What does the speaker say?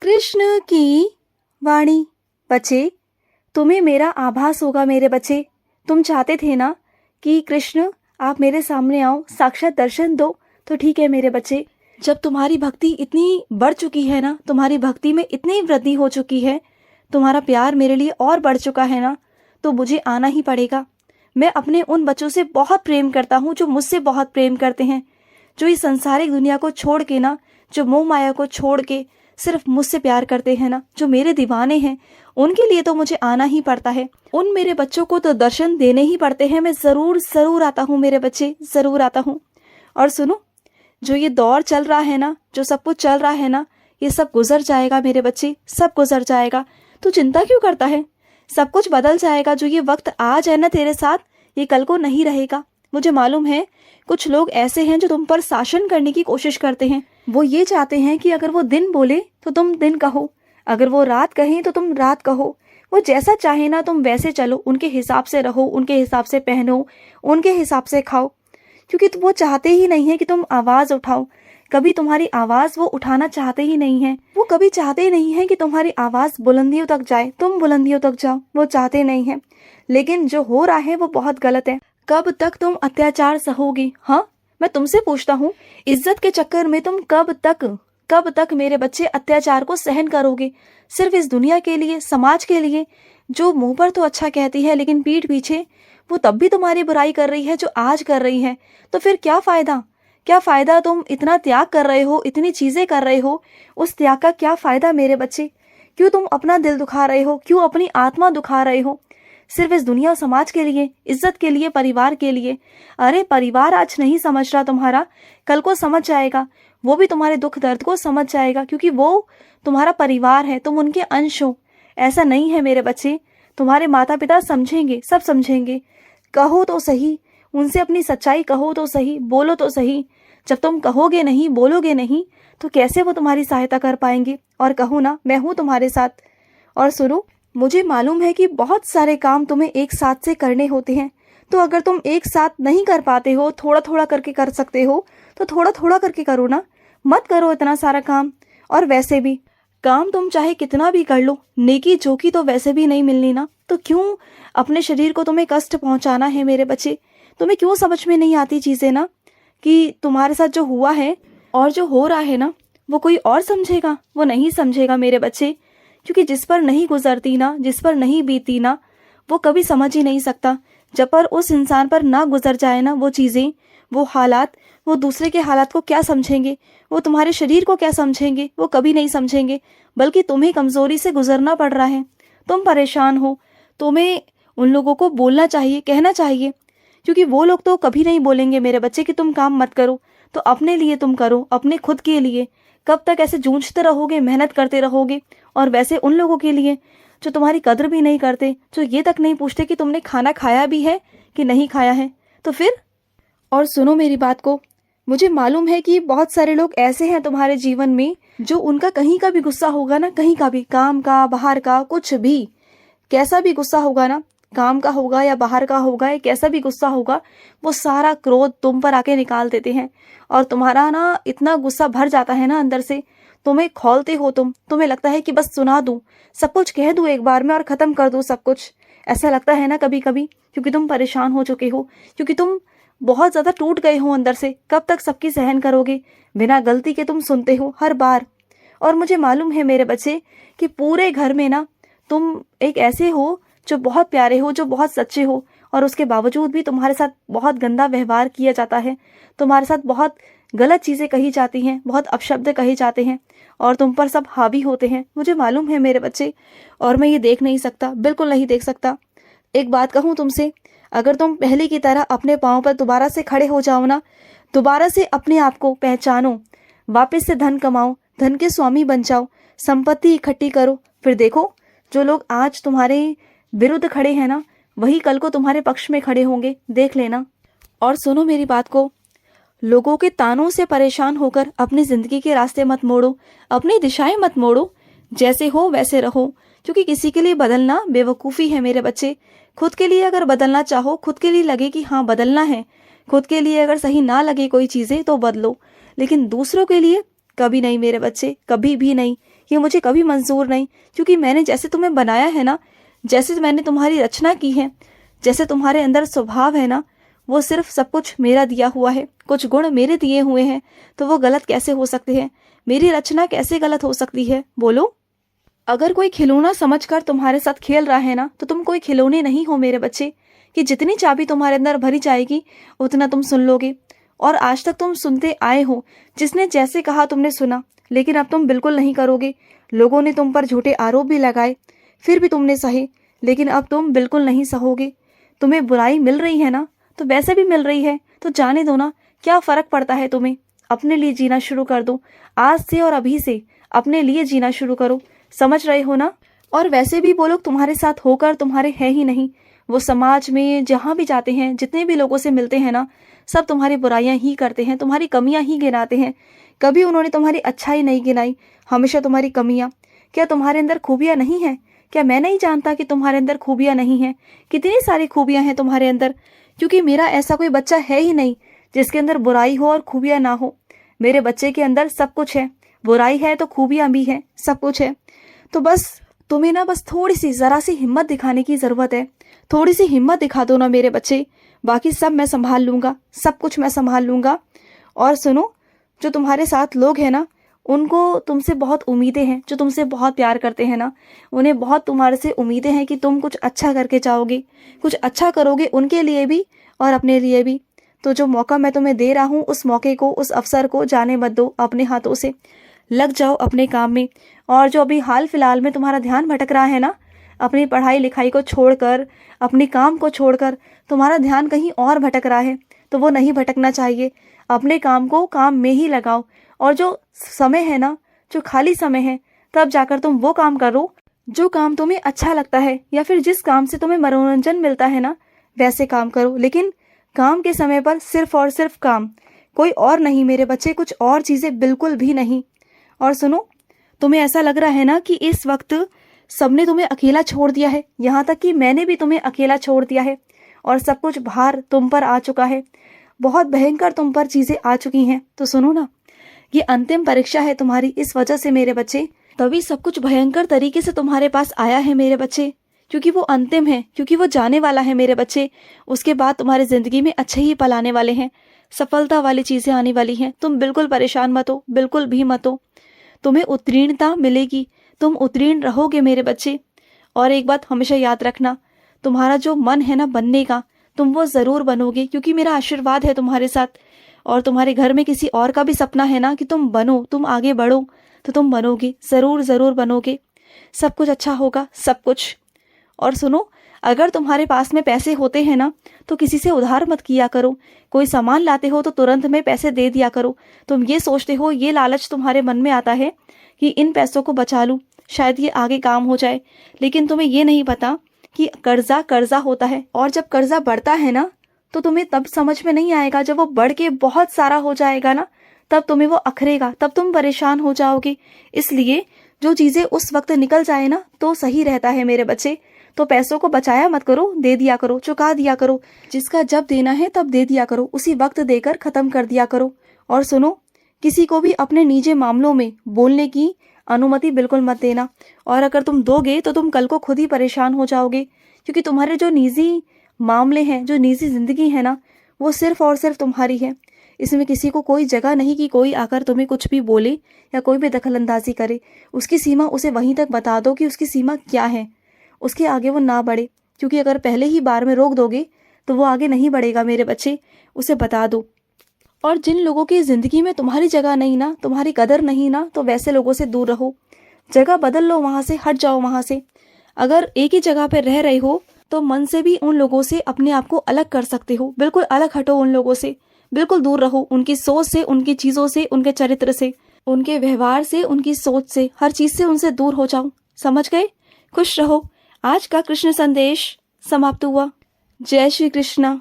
कृष्ण की वाणी। बच्चे, तुम्हें मेरा आभास होगा मेरे बच्चे। तुम चाहते थे ना कि कृष्ण आप मेरे सामने आओ, साक्षात दर्शन दो। तो ठीक है मेरे बच्चे, जब तुम्हारी भक्ति इतनी बढ़ चुकी है ना, तुम्हारी भक्ति में इतनी वृद्धि हो चुकी है, तुम्हारा प्यार मेरे लिए और बढ़ चुका है ना, तो मुझे आना ही पड़ेगा। मैं अपने उन बच्चों से बहुत प्रेम करता हूँ जो मुझसे बहुत प्रेम करते हैं, जो इस संसारिक दुनिया को छोड़ के ना, जो मोह माया को छोड़ के सिर्फ मुझसे प्यार करते हैं ना, जो मेरे दीवाने हैं, उनके लिए तो मुझे आना ही पड़ता है। उन मेरे बच्चों को तो दर्शन देने ही पड़ते हैं। मैं जरूर जरूर आता हूँ मेरे बच्चे, जरूर आता हूँ। और सुनो, जो ये दौर चल रहा है ना, जो सब कुछ चल रहा है ना, ये सब गुजर जाएगा मेरे बच्चे, सब गुजर जाएगा। तू चिंता क्यों करता है? सब कुछ बदल जाएगा। जो ये वक्त आज है ना तेरे साथ, ये कल को नहीं रहेगा। मुझे मालूम है कुछ लोग ऐसे हैं जो तुम पर शासन करने की कोशिश करते हैं। वो ये चाहते हैं कि अगर वो दिन बोले तो तुम दिन कहो, अगर वो रात कहें तो तुम रात कहो। वो जैसा चाहे ना तुम वैसे चलो, उनके हिसाब से रहो, उनके हिसाब से पहनो, उनके हिसाब से खाओ, क्योंकि वो चाहते ही नहीं है कि तुम आवाज उठाओ। कभी तुम्हारी आवाज वो उठाना चाहते ही नहीं है। वो कभी चाहते ही नहीं है कि तुम्हारी आवाज बुलंदियों तक जाए, तुम बुलंदियों तक जाओ। वो चाहते नहीं है। लेकिन जो हो रहा है वो बहुत गलत है। कब तक तुम अत्याचार सहोगे? हाँ, मैं तुमसे पूछता हूँ, इज्जत के चक्कर में तुम कब तक मेरे बच्चे अत्याचार को सहन करोगे? सिर्फ इस दुनिया के लिए, समाज के लिए, जो मुंह पर तो अच्छा कहती है लेकिन पीठ पीछे वो तब भी तुम्हारी बुराई कर रही है जो आज कर रही है। तो फिर क्या फायदा? क्या फायदा? तुम इतना त्याग कर रहे हो, इतनी चीजें कर रहे हो, उस त्याग का क्या फायदा मेरे बच्चे? क्यों तुम अपना दिल दुखा रहे हो? क्यों अपनी आत्मा दुखा रहे हो? सिर्फ इस दुनिया और समाज के लिए, इज्जत के लिए, परिवार के लिए। अरे परिवार आज नहीं समझ रहा तुम्हारा, कल को समझ जाएगा। वो भी तुम्हारे दुख दर्द को समझ जाएगा, क्योंकि वो तुम्हारा परिवार है, तुम उनके अंश हो। ऐसा नहीं है मेरे बच्चे, तुम्हारे माता पिता समझेंगे, सब समझेंगे। कहो तो सही, उनसे अपनी सच्चाई कहो तो सही, बोलो तो सही। जब तुम कहोगे नहीं, बोलोगे नहीं, तो कैसे वो तुम्हारी सहायता कर पाएंगे? और कहो ना, मैं हूं तुम्हारे साथ। और सुनो, मुझे मालूम है कि बहुत सारे काम तुम्हें एक साथ से करने होते हैं। तो अगर तुम एक साथ नहीं कर पाते हो, थोड़ा थोड़ा करके कर सकते हो, तो थोड़ा थोड़ा करके करो ना। मत करो इतना सारा काम। और वैसे भी काम तुम चाहे कितना भी कर लो, नेकी जोकी तो वैसे भी नहीं मिलनी ना। तो क्यों अपने शरीर को तुम्हें कष्ट पहुंचाना है मेरे बच्चे? तुम्हें क्यों समझ में नहीं आती चीजें ना, कि तुम्हारे साथ जो हुआ है और जो हो रहा है ना, वो कोई और समझेगा? वो नहीं समझेगा मेरे बच्चे, क्योंकि जिस पर नहीं गुजरती ना, जिस पर नहीं बीती ना, वो कभी समझ ही नहीं सकता। जब पर उस इंसान पर ना गुजर जाए ना वो चीजें, वो हालात, वो दूसरे के हालात को क्या समझेंगे? वो तुम्हारे शरीर को क्या समझेंगे? वो कभी नहीं समझेंगे। बल्कि तुम्हें कमजोरी से गुजरना पड़ रहा है, तुम परेशान हो। तुम्हें उन लोगों को बोलना चाहिए, कहना चाहिए, क्योंकि वो लोग तो कभी नहीं बोलेंगे मेरे बच्चे कि तुम काम मत करो। तो अपने लिए तुम करो, अपने खुद के लिए। कब तक ऐसे जूझते रहोगे, मेहनत करते रहोगे? और वैसे उन लोगों के लिए जो तुम्हारी कदर भी नहीं करते, जो ये तक नहीं पूछते कि तुमने खाना खाया भी है कि नहीं खाया है, तो फिर? और सुनो मेरी बात को, मुझे मालूम है कि बहुत सारे लोग ऐसे हैं तुम्हारे जीवन में, जो उनका कहीं का भी गुस्सा होगा ना, कहीं का भी, काम का, बाहर का, कुछ भी, कैसा भी गुस्सा होगा ना, काम का होगा या बाहर का होगा, या कैसा भी गुस्सा होगा, वो सारा क्रोध तुम पर आके निकाल देते हैं। और तुम्हारा ना इतना गुस्सा भर जाता है ना अंदर से, तुम्हें खौलते हो तुम्हें लगता है कि बस सुना दूं, सब कुछ कह दूं एक बार में और खत्म कर दूं सब कुछ। ऐसा लगता है ना कभी कभी, क्योंकि तुम परेशान हो चुके हो, क्योंकि तुम बहुत ज्यादा टूट गए हो अंदर से। कब तक सबकी सहन करोगे? बिना गलती के तुम सुनते हो हर बार। और मुझे मालूम है मेरे बच्चे कि पूरे घर में ना तुम एक ऐसे हो जो बहुत प्यारे हो, जो बहुत सच्चे हो, और उसके बावजूद भी तुम्हारे साथ बहुत गंदा व्यवहार किया जाता है, तुम्हारे साथ बहुत गलत चीजें कही जाती हैं, बहुत अपशब्द कहे जाते हैं, और तुम पर सब हावी होते हैं। मुझे मालूम है मेरे बच्चे, और मैं ये देख नहीं सकता, बिल्कुल नहीं देख सकता। एक बात कहूँ तुमसे, अगर तुम पहले की तरह अपने पाँव पर दोबारा से खड़े हो जाओ ना, दोबारा से अपने आप को पहचानो, वापस से धन कमाओ, धन के स्वामी बन जाओ, संपत्ति इकट्ठी करो, फिर देखो जो लोग आज तुम्हारे विरुद्ध खड़े हैं ना, वही कल को तुम्हारे पक्ष में खड़े होंगे, देख लेना। और सुनो मेरी बात को, लोगों के तानों से परेशान होकर अपनी जिंदगी के रास्ते मत मोड़ो, अपनी दिशाएं मत मोड़ो, जैसे हो वैसे रहो, क्योंकि किसी के लिए बदलना बेवकूफ़ी है मेरे बच्चे। खुद के लिए अगर बदलना चाहो, खुद के लिए लगे कि हाँ बदलना है, खुद के लिए अगर सही ना लगे कोई चीज़ें तो बदलो, लेकिन दूसरों के लिए कभी नहीं मेरे बच्चे, कभी भी नहीं। ये मुझे कभी मंजूर नहीं, क्योंकि मैंने जैसे तुम्हें बनाया है ना, जैसे मैंने तुम्हारी रचना की है, जैसे तुम्हारे अंदर स्वभाव है ना, वो सिर्फ सब कुछ मेरा दिया हुआ है, कुछ गुण मेरे दिए हुए हैं, तो वो गलत कैसे हो सकते हैं? मेरी रचना कैसे गलत हो सकती है, बोलो? अगर कोई खिलौना समझकर तुम्हारे साथ खेल रहा है ना, तो तुम कोई खिलौने नहीं हो मेरे बच्चे, कि जितनी चाबी तुम्हारे अंदर भरी जाएगी उतना तुम सुन लोगे। और आज तक तुम सुनते आए हो, जिसने जैसे कहा तुमने सुना, लेकिन अब तुम बिल्कुल नहीं करोगे। लोगों ने तुम पर झूठे आरोप भी लगाए, फिर भी तुमने सहे, लेकिन अब तुम बिल्कुल नहीं सहोगे। तुम्हें बुराई मिल रही है ना, तो वैसे भी मिल रही है, तो जाने दो ना, क्या फर्क पड़ता है तुम्हें? अपने लिए जीना शुरू कर दो। आज से और अभी से अपने लिए जीना शुरू करो, समझ रहे हो ना? और वैसे भी वो लोग तुम्हारे साथ होकर तुम्हारे है ही नहीं। वो समाज में जहाँ भी जाते हैं, जितने भी लोगों से मिलते हैं ना, सब तुम्हारी बुराइयां ही करते हैं, तुम्हारी कमियां ही गिनाते हैं। कभी उन्होंने तुम्हारी अच्छाई नहीं गिनाई, हमेशा तुम्हारी कमियां। क्या तुम्हारे अंदर खूबियां नहीं है? क्या मैं नहीं जानता कि तुम्हारे अंदर खूबियां नहीं है? कितनी सारी खूबियां हैं तुम्हारे अंदर, क्योंकि मेरा ऐसा कोई बच्चा है ही नहीं जिसके अंदर बुराई हो और खूबियां ना हो। मेरे बच्चे के अंदर सब कुछ है, बुराई है तो खूबियां भी है, सब कुछ है। तो बस तुम्हें ना बस थोड़ी सी जरा सी हिम्मत दिखाने की जरूरत है। थोड़ी सी हिम्मत दिखा दो ना मेरे बच्चे, बाकी सब मैं संभाल लूंगा, सब कुछ मैं संभाल लूंगा। और सुनो, जो तुम्हारे साथ लोग हैं ना, उनको तुमसे बहुत उम्मीदें हैं, जो तुमसे बहुत प्यार करते हैं ना, उन्हें बहुत तुम्हारे से उम्मीदें हैं कि तुम कुछ अच्छा करके जाओगे, कुछ अच्छा करोगे उनके लिए भी और अपने लिए भी। तो जो मौका मैं तुम्हें दे रहा हूँ, उस मौके को, उस अवसर को जाने मत दो अपने हाथों से। लग जाओ अपने काम में। और जो अभी हाल फिलहाल में तुम्हारा ध्यान भटक रहा है ना, अपनी पढ़ाई लिखाई को छोड़कर, अपने काम को छोड़कर तुम्हारा ध्यान कहीं और भटक रहा है, तो वो नहीं भटकना चाहिए। अपने काम को काम में ही लगाओ। और जो समय है ना, जो खाली समय है, तब जाकर तुम वो काम करो जो काम तुम्हें अच्छा लगता है, या फिर जिस काम से तुम्हें मनोरंजन मिलता है ना, वैसे काम करो। लेकिन काम के समय पर सिर्फ और सिर्फ काम, कोई और नहीं मेरे बच्चे, कुछ और चीजें बिल्कुल भी नहीं। और सुनो, तुम्हें ऐसा लग रहा है ना कि इस वक्त सबने तुम्हें अकेला छोड़ दिया है, यहाँ तक कि मैंने भी तुम्हें अकेला छोड़ दिया है, और सब कुछ भार तुम पर आ चुका है, बहुत भयंकर तुम पर चीजें आ चुकी हैं। तो सुनो ना, ये अंतिम परीक्षा है तुम्हारी, इस वजह से मेरे बच्चे, तभी सब कुछ भयंकर तरीके से तुम्हारे पास आया है मेरे बच्चे, क्योंकि वो अंतिम है, क्योंकि वो जाने वाला है मेरे बच्चे। उसके बाद तुम्हारी जिंदगी में अच्छे ही पल आने वाले हैं, सफलता वाली चीजें आने वाली हैं। तुम बिल्कुल परेशान मत हो, बिल्कुल भी मत हो। तुम्हें उत्तीर्णता मिलेगी, तुम उत्तीर्ण रहोगे मेरे बच्चे। और एक बात हमेशा याद रखना, तुम्हारा जो मन है ना बनने का, तुम वो जरूर बनोगे, क्योंकि मेरा आशीर्वाद है तुम्हारे साथ। और तुम्हारे घर में किसी और का भी सपना है ना कि तुम बनो, तुम आगे बढ़ो, तो तुम बनोगे, जरूर जरूर बनोगे। सब कुछ अच्छा होगा, सब कुछ। और सुनो, अगर तुम्हारे पास में पैसे होते हैं ना, तो किसी से उधार मत किया करो। कोई सामान लाते हो तो तुरंत में पैसे दे दिया करो। तुम ये सोचते हो, ये लालच तुम्हारे मन में आता है कि इन पैसों को बचा लूं, शायद ये आगे काम हो जाए, लेकिन तुम्हें ये नहीं पता कि कर्जा कर्जा होता है। और जब कर्जा बढ़ता है ना, तो तुम्हें तब समझ में नहीं आएगा, जब वो बढ़ के बहुत सारा हो जाएगा ना, तब तुम्हें वो अखरेगा, तब तुम परेशान हो जाओगे। इसलिए जो चीजें उस वक्त निकल जाए ना, तो सही रहता है मेरे बच्चे। तो पैसों को बचाया मत करो, दे दिया करो, चुका दिया करो। जिसका जब देना है तब दे दिया करो, उसी वक्त देकर खत्म कर दिया करो। और सुनो, किसी को भी अपने निजी मामलों में बोलने की अनुमति बिल्कुल मत देना। और अगर तुम दोगे तो तुम कल को खुद ही परेशान हो जाओगे, क्योंकि तुम्हारे जो निजी मामले हैं, जो निजी जिंदगी है ना, वो सिर्फ और सिर्फ तुम्हारी है। इसमें किसी को कोई जगह नहीं कि कोई आकर तुम्हें कुछ भी बोले या कोई भी दखल अंदाजी करे। उसकी सीमा उसे वहीं तक बता दो कि उसकी सीमा क्या है, उसके आगे वो ना बढ़े, क्योंकि अगर पहले ही बार में रोक दोगे तो वो आगे नहीं बढ़ेगा मेरे बच्चे, उसे बता दो। और जिन लोगों की जिंदगी में तुम्हारी जगह नहीं ना, तुम्हारी कदर नहीं ना, तो वैसे लोगों से दूर रहो, जगह बदल लो, वहां से हट जाओ वहां से। अगर एक ही जगह पर रह रहे हो तो मन से भी उन लोगों से अपने आप को अलग कर सकते हो, बिल्कुल अलग हटो उन लोगों से, बिल्कुल दूर रहो उनकी सोच से, उनकी चीजों से, उनके चरित्र से, उनके व्यवहार से, उनकी सोच से, हर चीज से उनसे दूर हो जाओ। समझ गए? खुश रहो। आज का कृष्ण संदेश समाप्त हुआ। जय श्री कृष्णा।